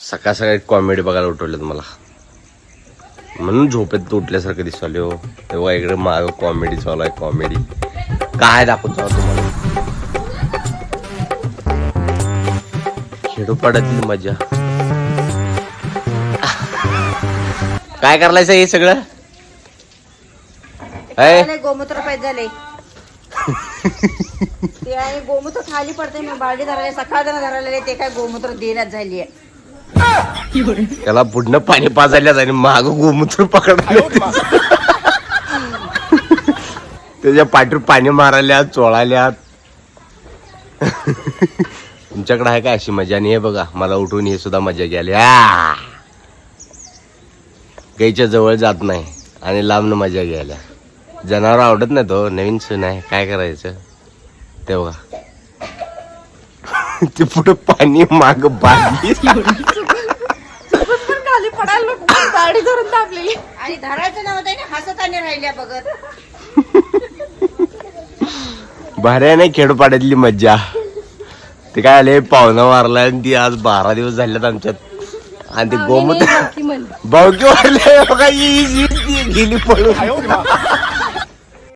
सकाळ सकाळी कॉमेडी बघायला उठवल्यात मला, म्हणून झोपेत उठल्यासारखं दिसले हो. तेव्हा इकडे माग कॉमेडी चालू आहे. कॉमेडी काय दाखवतो तुम्हाला, खेडोपाड्यातील मजा. काय करायचं हे सगळं? गोमूत्र पाहिजे झाले ते आहे. गोमूत्र खाली पडते, मी बालडी धरायला सकाळ धरायला ते काय गोमूत्र देण्यात झाली आहे. त्याला पुढनं पाणी पाजायला आणि माग गोमूत्र पकडलं, त्याच्या पाठीवर पाणी मारायला चोळाल्यात. तुमच्याकडे आहे का अशी मजा? नाही बघा, मला उठून हे सुद्धा मजा घ्यायला. गाईच्या जवळ जात नाही आणि लांबनं मजा घ्यायला. जनावर आवडत नाही तो, नवीन सून आहे, काय करायचं ते बघा. ते पुढे पाणी माग बादली खाली पडायला गाडी धरून दाबलेली आणि धरायचं नव्हतं ना, हसत आणि राहिल्या बघत. भारी नाही खेडोपाड्यातली मज्जा. ते काय आले, पाहुणा वारलाय आणि ती आज 12 दिवस झाल्यात आमच्यात. आणि ते गोमूत्र भावकी वारले गेली पळून.